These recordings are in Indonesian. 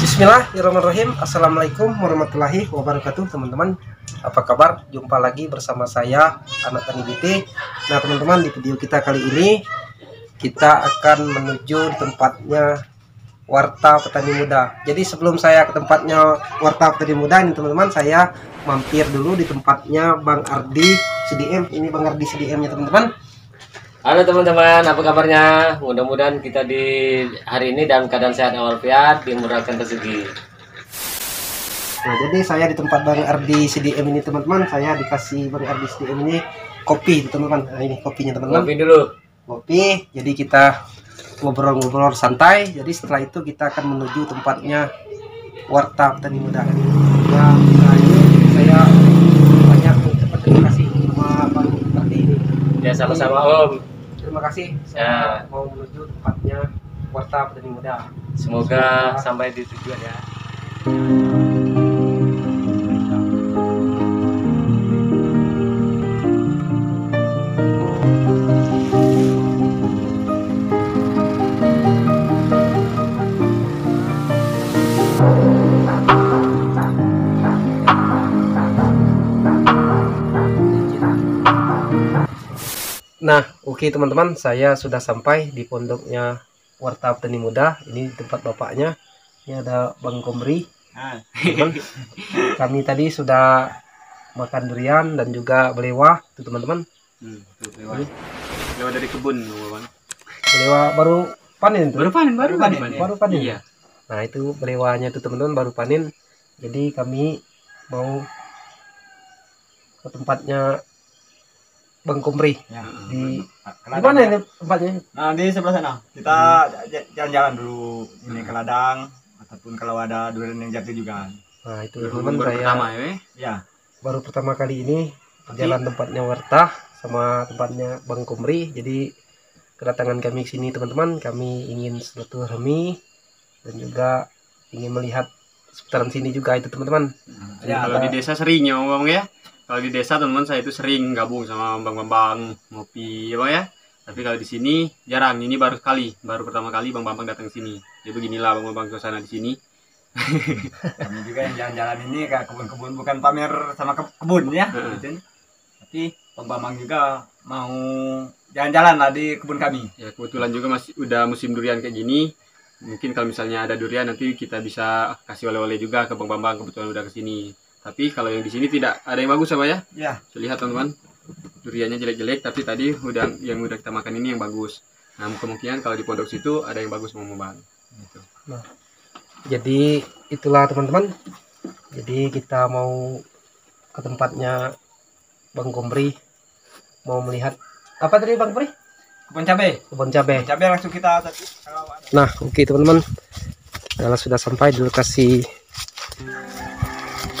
Bismillahirrahmanirrahim. Assalamualaikum warahmatullahi wabarakatuh, teman-teman. Apa kabar? Jumpa lagi bersama saya, Anak Tani BT. Nah, teman-teman, di video kita kali ini kita akan menuju tempatnya Warta Petani Muda. Jadi sebelum saya ke tempatnya Warta Petani Muda ini, teman-teman, saya mampir dulu di tempatnya Bang Ardi CDM. Ini Bang Ardi CDM-nya, teman-teman. Halo teman-teman, apa kabarnya? Mudah-mudahan kita di hari ini dalam keadaan sehat walafiat, dimurahkan rezeki. Nah, jadi saya di tempat Bang Ardi CDM ini, teman-teman. Saya dikasih Bang Ardi CDM ini kopi, teman-teman. Nah, ini kopinya, teman-teman. Kopi dulu. Kopi. Jadi kita ngobrol-ngobrol santai. Jadi setelah itu kita akan menuju tempatnya Warta Petani Muda. Nah, ini saya banyak terima kasih sama Bang Ardi ini. Ya, sama-sama Om. Terima kasih. Saya mau menuju tempatnya Warta Petani Muda. Semoga sampai di tujuan ya. Nah, oke teman-teman, saya sudah sampai di pondoknya Warta Petani Muda. Ini tempat bapaknya. Ini ada Bang Komri. Teman, kami tadi sudah makan durian dan juga belewah, tuh teman-teman. Belewah dari kebun, Bang. Belewah baru panen tuh. Baru panen. Iya. Nah, itu belewahnya tuh teman-teman baru panen. Jadi kami mau ke tempatnya Bang Komri. Ya, Di mana ini tempatnya? Nah, di sebelah sana. Kita jalan-jalan dulu ini ke ladang ataupun kalau ada durian yang jatuh juga. Nah, itu teman-teman, saya pertama ya. baru pertama kali ini jalan tempatnya Warta sama tempatnya Bang Komri. Jadi kedatangan kami ke sini, teman-teman, kami ingin silaturahmi dan juga ingin melihat seputaran sini juga itu, teman-teman. Ya, kalau di desa sering ya, Bang ya. Kalau di desa teman-teman saya itu sering gabung sama Bang ngopi ya Bang ya. Tapi kalau di sini jarang, ini baru pertama kali Bang datang ke sini. Jadi beginilah Bang suasana di sini. Kami juga yang jalan-jalan ini ke kebun-kebun, bukan pamer sama kebun ya. Gitu. Tapi Bang juga mau jalan-jalan lah di kebun kami. Ya, kebetulan juga udah musim durian kayak gini. Mungkin kalau misalnya ada durian nanti kita bisa kasih oleh-oleh juga ke Bang kebetulan udah ke sini. Tapi kalau yang di sini tidak ada yang bagus sama ya? Ya. Lihat teman-teman, duriannya jelek-jelek, tapi tadi yang udah kita makan ini yang bagus. Nah, kemungkinan kalau di pondok situ ada yang bagus mau Bang. Gitu. Nah, jadi itulah teman-teman. Jadi kita mau ke tempatnya Bang Komri, mau melihat apa tadi Bang Komri? Kebun cabai. Kebun cabai. Kebun cabai langsung kita. Nah, oke teman-teman. Kalau sudah sampai di lokasi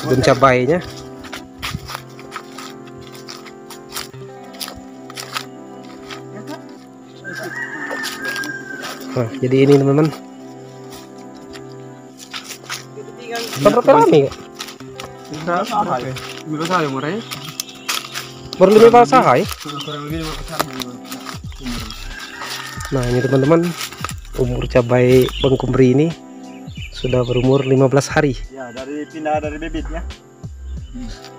kebun cabainya. Nah, jadi ini teman-teman. Berapa rame? Berapa sahai murahnya? Baru 5 sahai. Nah, ini teman-teman, umur cabai Bang Komri ini sudah berumur 15 hari. Ya, pindah dari bibit ya.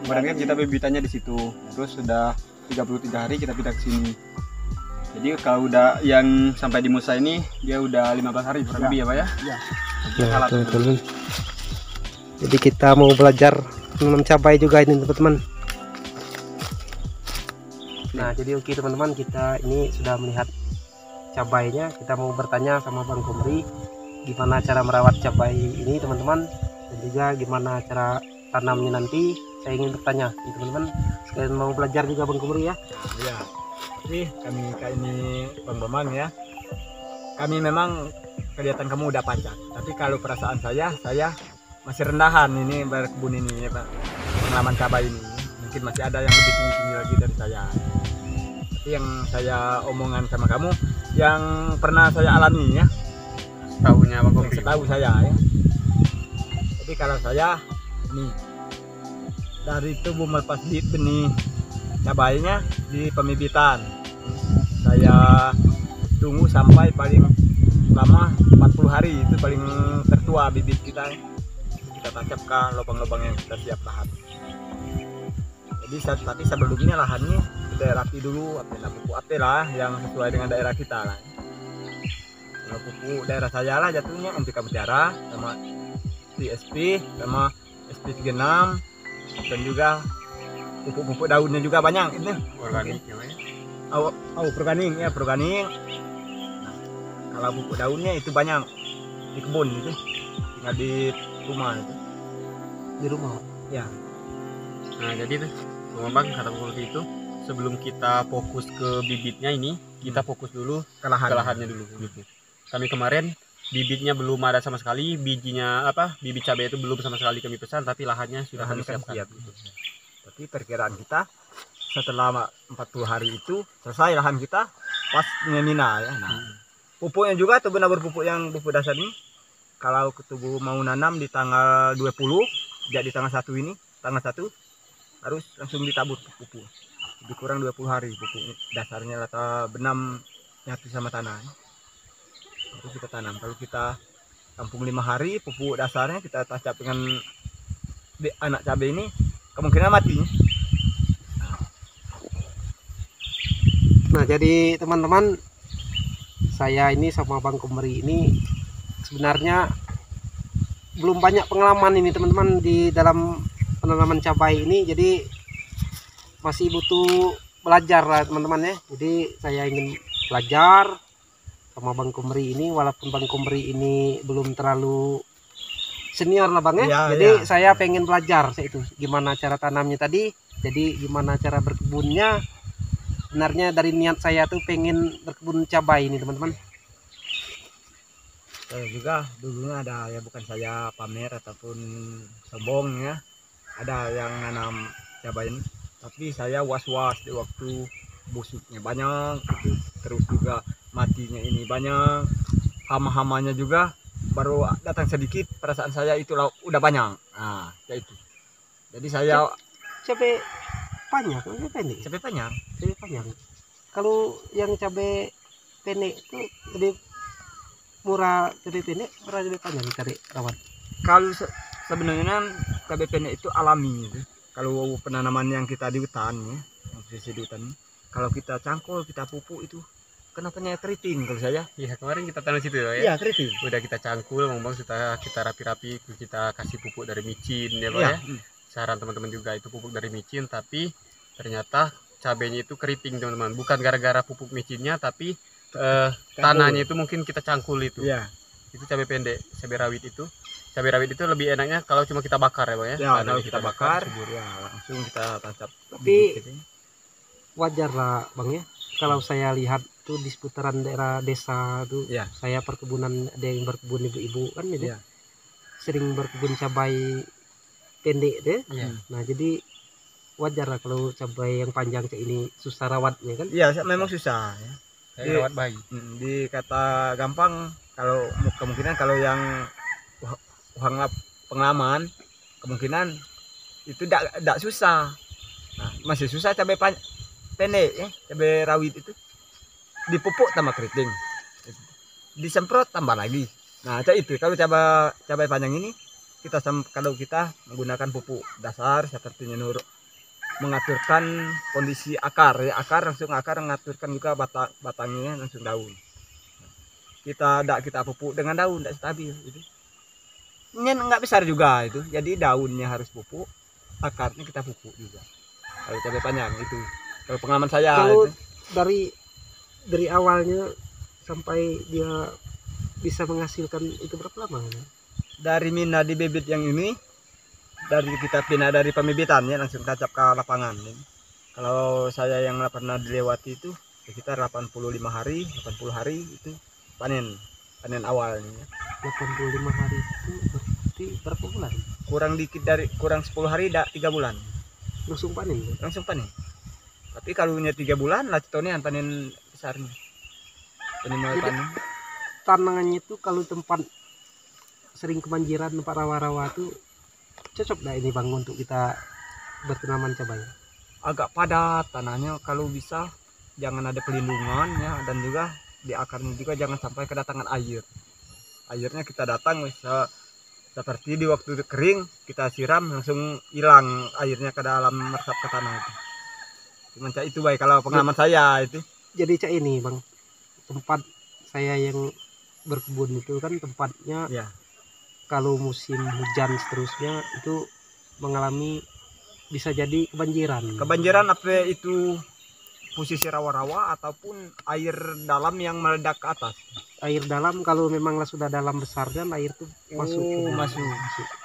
Kemarin kan kita bibitannya di situ. Terus sudah 33 hari kita pindah ke sini. Jadi kalau udah yang sampai di Musa ini dia udah 15 hari kurang lebih ya, Pak ya? Iya. Nah, teman-teman. Jadi kita mau belajar menanam cabai juga ini, teman-teman. Nah, jadi oke teman-teman, kita ini sudah melihat cabainya. Kita mau bertanya sama Bang Komri gimana cara merawat cabai ini, teman-teman, dan juga gimana cara tanamnya nanti. Saya ingin bertanya teman-teman, sekalian mau belajar juga Bang Komri ya. Iya. Jadi kami ini Bang ya. Kami memang kelihatan kamu udah panjang, tapi kalau perasaan saya masih rendahan ini berkebun ini ya Pak. Pengalaman cabai ini mungkin masih ada yang lebih tinggi lagi dari saya. Tapi yang saya omongan sama kamu yang pernah saya alami ya. Tahunya Bang Komri. Setahu saya ya. Jadi kalau saya ini dari itu melepas benih cabainya di pembibitan, saya tunggu sampai paling lama 40 hari itu paling tertua keluar bibit kita, kita tancap ke lubang-lubang yang kita siap lahan. Jadi tapi sebelumnya lahannya kita rapi dulu, pupuk apa lah yang sesuai dengan daerah kita lah. Kalau pupuk daerah saya lah jatuhnya NPK Mutiara sama TSP sama SP36 dan juga pupuk-pupuk daunnya juga banyak itu. Organik ya. Organik ya, organik. Nah, kalau pupuk daunnya itu banyak di kebun itu, tinggal di rumah itu. Di rumah. Ya. Nah jadi tuh Bang kata seperti itu, sebelum kita fokus ke bibitnya ini, kita fokus dulu ke lahannya dulu gitu. Kami kemarin bibitnya belum ada sama sekali, bijinya bibit cabai itu belum sama sekali kami pesan, tapi lahannya sudah kami siapkan. Gitu. Tapi perkiraan kita setelah 40 hari itu selesai lahan kita pas Mina ya. Nah, pupuknya juga tuh benar pupuk yang pupuk dasar ini. Kalau ketubuh mau nanam di tanggal 20, jadi tanggal 1 ini, tanggal 1 harus langsung ditabur pupuk. Lebih kurang 20 hari pupuk dasarnya atau benam nyatu sama tanah. Itu kita tanam. Kalau kita tampung 5 hari pupuk dasarnya kita tancap dengan anak cabai ini kemungkinan mati. Nah jadi teman-teman, saya ini sama Bang Kumri ini sebenarnya belum banyak pengalaman ini teman-teman di dalam penanaman cabai ini, jadi masih butuh belajar lah teman-teman ya. Jadi saya ingin belajar sama Bang Kumri ini, walaupun Bang Kumri ini belum terlalu senior lah Bang ya. Jadi saya pengen belajar itu gimana cara tanamnya tadi, jadi gimana cara berkebunnya. Sebenarnya dari niat saya tuh pengen berkebun cabai ini teman-teman. Saya juga dulunya ada ya, bukan saya pamer ataupun sombong ya, ada yang nanam cabai ini, tapi saya was-was di waktu busuknya banyak gitu. Terus juga matinya ini banyak, hama-hamanya juga baru datang sedikit, perasaan saya itu udah banyak. Nah ya itu, jadi saya cabai panjang, cabai pendek, cabai panjang. cabai panjang. Kalau yang cabai pendek itu lebih murah cabai pendek, murah cabai panjang cari rawat. Kalau sebenarnya cabai pendek itu alami gitu. Kalau penanaman yang kita di hutan ya, yang posisi di hutan, kalau kita cangkul, kita pupuk itu kenapanya keriting kalau saya. Iya kemarin kita tanam situ ya. Iya keriting. Udah kita cangkul, Bang, sudah kita rapi-rapi, kita kasih pupuk dari micin ya Bang ya. Saran teman-teman juga itu pupuk dari micin, tapi ternyata cabenya itu keriting teman-teman. Bukan gara-gara pupuk micinnya, tapi tanahnya itu mungkin kita cangkul itu. Iya. Itu cabai pendek, cabai rawit itu. Cabai rawit itu lebih enaknya kalau cuma kita bakar ya Bang ya. Ya kalau kita bakar, ya langsung kita tancap. Tapi wajar lah Bang ya, kalau saya lihat tuh di seputaran daerah desa tuh, ya. Saya perkebunan, ada yang berkebun ibu-ibu kan gitu, ya. Sering berkebun cabai pendek deh. Ya. Nah jadi wajar lah kalau cabai yang panjang kayak ini susah rawatnya kan. Iya memang susah ya. Kayak rawat bayi. Di kata gampang, kalau kemungkinan kalau yang pengalaman kemungkinan itu tidak susah. Nah, masih susah cabai pendek ya, cabai rawit itu dipupuk tambah keriting, disemprot tambah lagi. Nah itu kalau cabai panjang ini kalau kita menggunakan pupuk dasar seperti mengaturkan kondisi akar ya, akar mengaturkan juga batangnya langsung daun. Kita pupuk dengan daun tidak stabil itu. Ini enggak besar juga itu, jadi daunnya harus pupuk, akarnya kita pupuk juga. Kalau cabai panjang itu, kalau pengalaman saya. Kalau itu. dari awalnya sampai dia bisa menghasilkan itu berapa lama? Dari mina di bibit yang ini, dari kita pindah dari pembibitan ya langsung tancap ke lapangan. Kalau saya yang pernah dilewati itu sekitar 85 hari, 80 hari itu panen awalnya. 85 hari itu berarti berapa bulan? Kurang 10 hari 3 bulan. Langsung panen ya? Langsung panen. Tapi kalau 3 bulan lah contohnya panen besarnya. Panen. Tanangannya itu kalau tempat sering kebanjiran, tempat rawa-rawa tuh cocok nggak ini Bang untuk kita bertanaman cabai? Agak padat tanahnya, kalau bisa jangan ada pelindungan ya, dan juga di akarnya juga jangan sampai kedatangan air. Airnya kita datang bisa Seperti di waktu kering kita siram langsung hilang airnya ke dalam meresap ke tanah itu. Cuman cak itu baik kalau pengalaman saya itu. Jadi cak ini bang, tempat saya yang berkebun itu kan tempatnya Ya. kalau musim hujan seterusnya itu mengalami bisa jadi kebanjiran. Kebanjiran apa itu posisi rawa-rawa ataupun air dalam yang meledak ke atas. Air dalam kalau memanglah sudah dalam besarnya air tuh masuk ke dalam. masuk.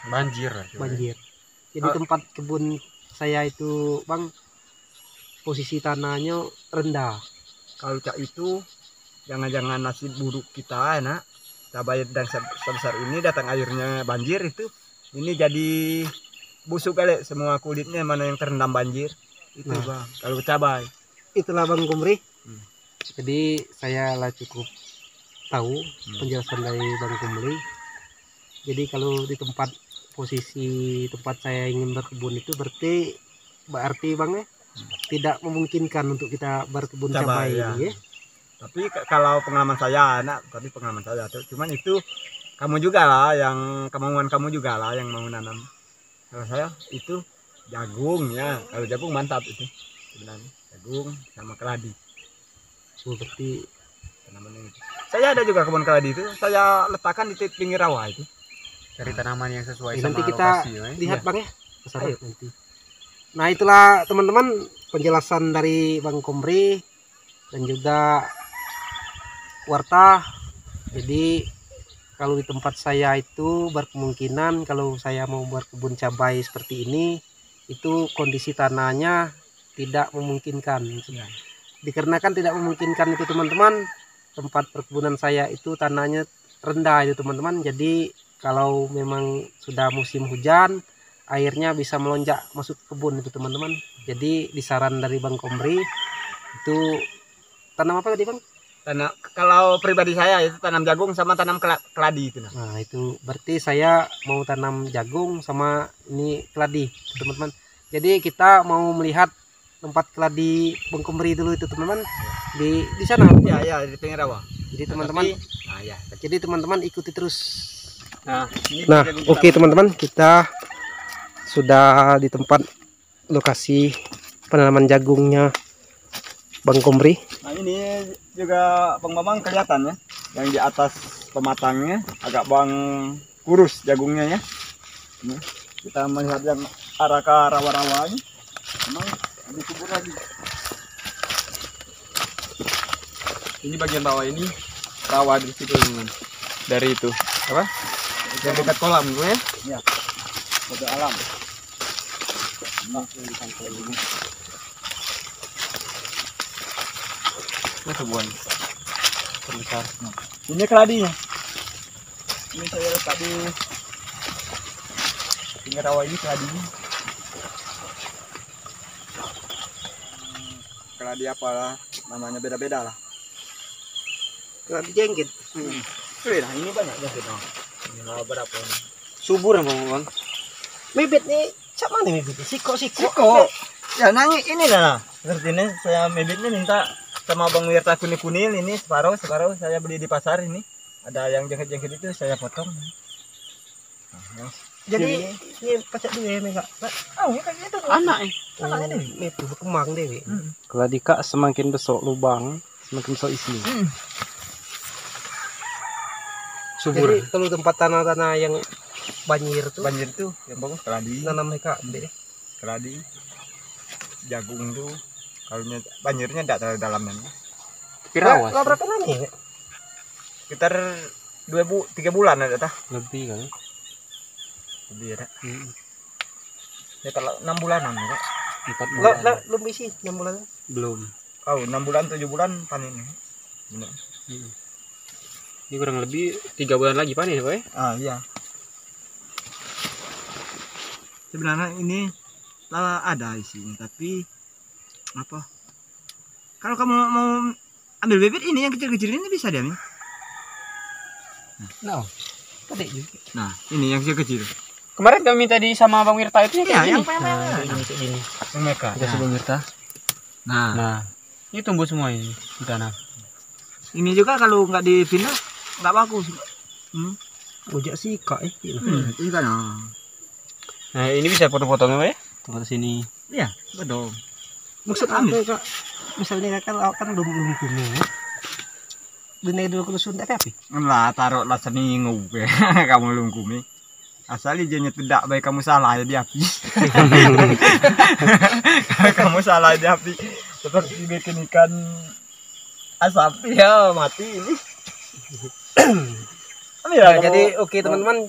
Banjir. Banjir. Jadi tempat kebun saya itu bang, posisi tanahnya rendah. Kalau cak itu jangan-jangan nasib buruk kita nak cabai dan sebesar ini datang airnya banjir itu ini jadi busuk kali semua kulitnya mana yang terendam banjir itu Nah. bang kalau cabai. Itulah bang Kumri. Hmm. Jadi saya lah cukup tahu penjelasan dari bang Kumri. Jadi kalau di tempat posisi tempat saya ingin berkebun itu berarti bang ya tidak memungkinkan untuk kita berkebun Cabai, cabai ya. ya. Tapi kalau pengalaman saya nak tapi pengalaman saya tuh cuman itu kamu juga lah yang kemauan kamu juga lah yang mau nanam. Kalau saya itu jagung ya, kalau jagung mantap itu sebenarnya jagung sama keladi Seperti tanaman itu. Saya ada juga kebun keladi itu saya letakkan di pinggir rawa itu. Cari tanaman yang sesuai nanti sama kita lokasi, ya. lihat Iya. bang ya kesana nanti. Nah itulah teman-teman penjelasan dari bang Kumri dan juga Warta. Jadi kalau di tempat saya itu berkemungkinan kalau saya mau berkebun cabai seperti ini itu kondisi tanahnya tidak memungkinkan. Dikarenakan tidak memungkinkan itu teman-teman, tempat perkebunan saya itu tanahnya rendah itu teman-teman. Jadi kalau memang sudah musim hujan airnya bisa melonjak masuk ke kebun itu teman-teman. Jadi disaran dari Bang Komri itu tanam apa tadi Bang? Tanam kalau pribadi saya itu tanam jagung sama tanam keladi itu. Nah itu berarti saya mau tanam jagung sama ini keladi teman-teman. Jadi kita mau melihat tempat keladi Bang Komri dulu itu teman-teman di sana. Ya ya di pinggir rawa. Jadi teman-teman, Nah ya. jadi teman-teman ikuti terus. Nah, ini Nah, jagung oke teman-teman, kita sudah di tempat lokasi penanaman jagungnya Bang Komri. Nah ini juga Bang Mamang kelihatan ya, yang di atas pematangnya agak bang kurus jagungnya ya. Ini kita melihat yang arah ke rawa-rawanya, memang lebih subur lagi. Ini bagian bawah ini rawa di situ teman. Dari itu apa? Yang dekat kolam tuh ya. Ya, kode alam. Ini kebun terbesar. Ini keladinya. Ini saya letak di pinggir rawa ini keladinya. Keladi apalah namanya beda-beda lah. Keladi jengkit. Nah ini banyak jengkit. Ini mau berapa ini? Subur ya Bang. Bibit nih, cak mana bibit? Siko. Ya nangis ini lah. Seperti ini saya bibitnya minta sama Bang Wirta Kunil ini separuh saya beli di pasar ini. Ada yang jengkit-jengkit itu saya potong. Nah, Jadi ini pacak dulu ya Mega. oh ya kayak gitu tuh. Anak Anaknya deh. Itu berkembang deh. Keladi kak semakin besok lubang, semakin besok isi. Subur. Jadi kalau tempat tanah-tanah yang banjir tuh Banjir tuh yang bagus keladi, nanam mereka deh. keladi, jagung tuh. Kalau banjirnya tidak terlalu dalam kan. Tapi rawas. Lah berapa lama ya? Sekitar 3 bulan ada tah. Lebih kan? Lebih ada. Ya kalau 6 bulanan ya. 4 bulan. Lah belum isi 6 bulan. Belum. Oh 6 bulan 7 bulan panen. Ini kurang lebih 3 bulan lagi panen ya Pak ya? Ah iya. Sebenarnya ini lah ada isinya tapi apa? Kalau kamu mau ambil bibit ini yang kecil-kecil ini bisa diambil. Nah, gede juga. Nah, ini yang kecil-kecil. Kemarin kami minta di sama Bang Wirta itu Iya, yang Nah, kayak ini. yang mereka. Kita Bang Wirta. Nah, Nah, ini tumbuh semua ini di tanah. ini juga kalau nggak dipindah nggak bagus. Ojek sih kak Ini kan. Nah, ini bisa foto-fotonya, Pak ya? Foto sini. Iya, betul. maksud apa kak? Misalnya kan belum kuning. Bina dulu ke Sunda tapi Lah taruhlah seminggu ke kamu lungkumi. Asal izinnya tidak baik kamu salah ya di api. Kamu salah di api. Seperti bikin ikan asap ya mati ini. Nah, jadi oke teman-teman,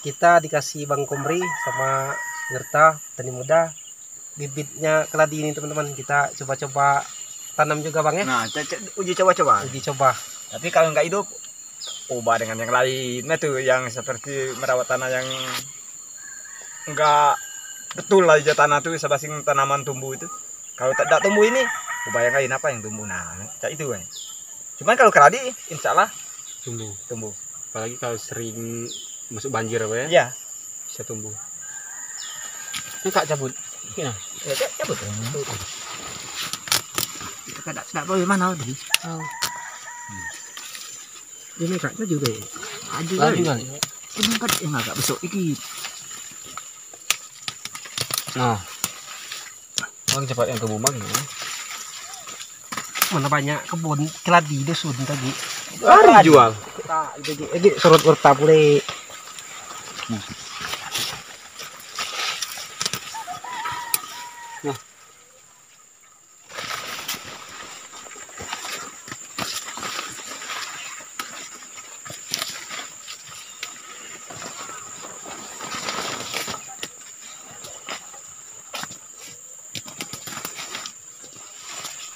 kita dikasih Bang Komri sama Gerta Tani Muda bibitnya keladi ini teman-teman, kita coba-coba tanam juga Bang ya. Nah, uji coba-coba. Uji coba. Tapi kalau nggak hidup, ubah dengan yang lain. Nah tuh yang seperti merawat tanah yang nggak betul lah aja tanah tuh sebasing tanaman tumbuh itu. Kalau tidak tumbuh ini, ubah yang lain apa yang tumbuh. Nah, kayak itu kan. Cuman kalau keladi, insya Allah tumbuh. Apalagi kalau sering masuk banjir apa ya? Iya. Bisa tumbuh. Ini kak cabut. Ya, cabut. Kita tidak boleh mana tadi. Ini kaknya juga ya. Lagi kali. Ini kan yang agak besok iki. Nah. Bang cepat yang tumbuh Bang. Mana banyak kebun keladi di Sun tadi. Hari jual. Kita ini surut urta boleh.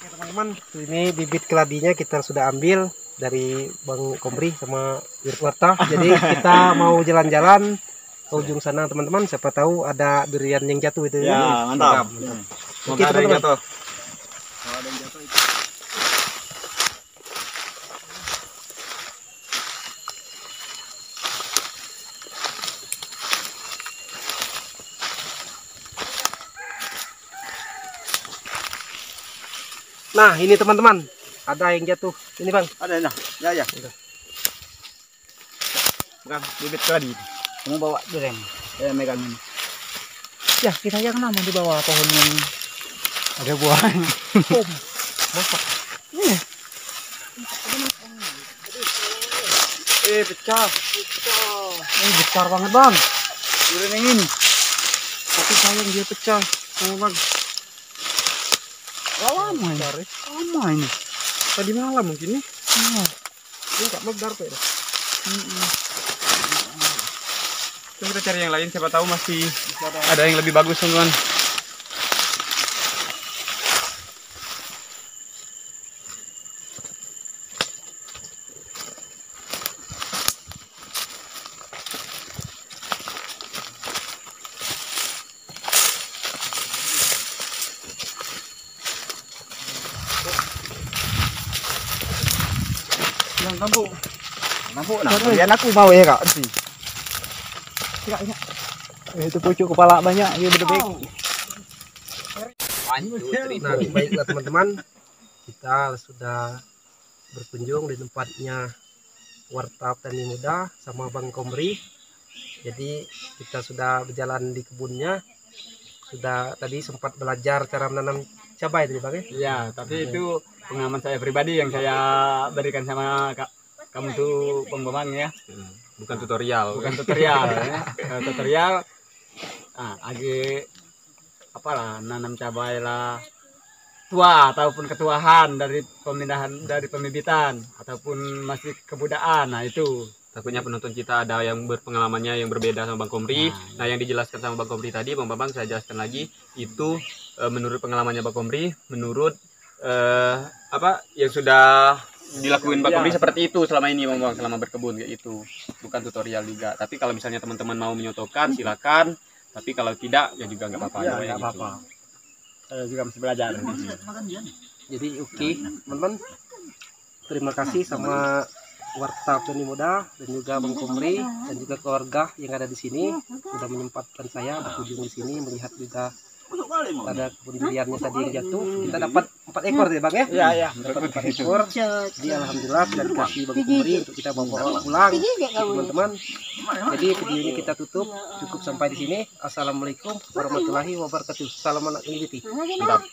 Teman-teman, ini bibit keladinya kita sudah ambil dari Bang Komri sama Wirta. Jadi kita mau jalan-jalan ke ujung sana teman-teman. Siapa tahu ada durian yang jatuh itu. Ya, mantap. Oke teman-teman. Nah ini teman-teman, ada yang jatuh. Ini Bang. Ada nah. Ya. Bukan bibit tadi. Kamu bawa durian. Saya megang ini. Ya, kita yang nama di bawah pohon yang ada buahnya. Masak. Pecah. Ini besar banget Bang. Durian yang ini. Tapi sayang dia pecah. Oh Bang. Lama ini. Lama ini. Tadi malam mungkin nih. Ini nggak melebar tuh ya. Coba kita cari yang lain, siapa tahu masih ada yang lebih bagus teman-teman. Nampu. Nah, kemudian aku mau ya kak sih. Itu pucuk kepala banyak, dia berdebek. Nah, baiklah teman-teman, kita sudah berkunjung di tempatnya Warta Tani Muda sama Bang Komri. Jadi kita sudah berjalan di kebunnya, sudah tadi sempat belajar cara menanam cabai tadi Bang ya. Iya, tapi itu pengalaman saya pribadi yang saya berikan sama kamu tuh Bang ya. Bukan tutorial. Bukan tutorial ya. Kalau tutorial lagi apalah nanam cabai lah tua ataupun ketuahan dari pembibitan ataupun masih kebudaan. Nah itu Takutnya penonton kita ada yang berpengalamannya yang berbeda sama Bang Komri. Nah, yang dijelaskan sama Bang Komri tadi, Bang Bambang saya jelaskan lagi, itu menurut pengalamannya Bang Komri, menurut yang sudah dilakuin Bang Komri seperti itu selama ini Bang Bambang, selama berkebun kayak itu. Bukan tutorial juga. Tapi kalau misalnya teman-teman mau menyotokan silakan. Tapi kalau tidak ya juga nggak apa-apa. ya nggak apa-apa. Saya juga masih belajar. Jadi oke, teman-teman. Terima kasih sama Warta Tani Muda dan juga Bang Komri dan juga keluarga yang ada di sini sudah menyempatkan saya berkunjung di sini melihat juga pada kebun duriannya tadi yang jatuh, kita dapat 4 ekor ya bang ya? Iya, iya. Dapat 4 ekor. Jadi alhamdulillah sudah dikasih bang Kumbri untuk kita bawa pulang teman-teman. Jadi video ini kita tutup, cukup sampai di sini. Assalamualaikum warahmatullahi wabarakatuh. Salam anak ini. Mantap.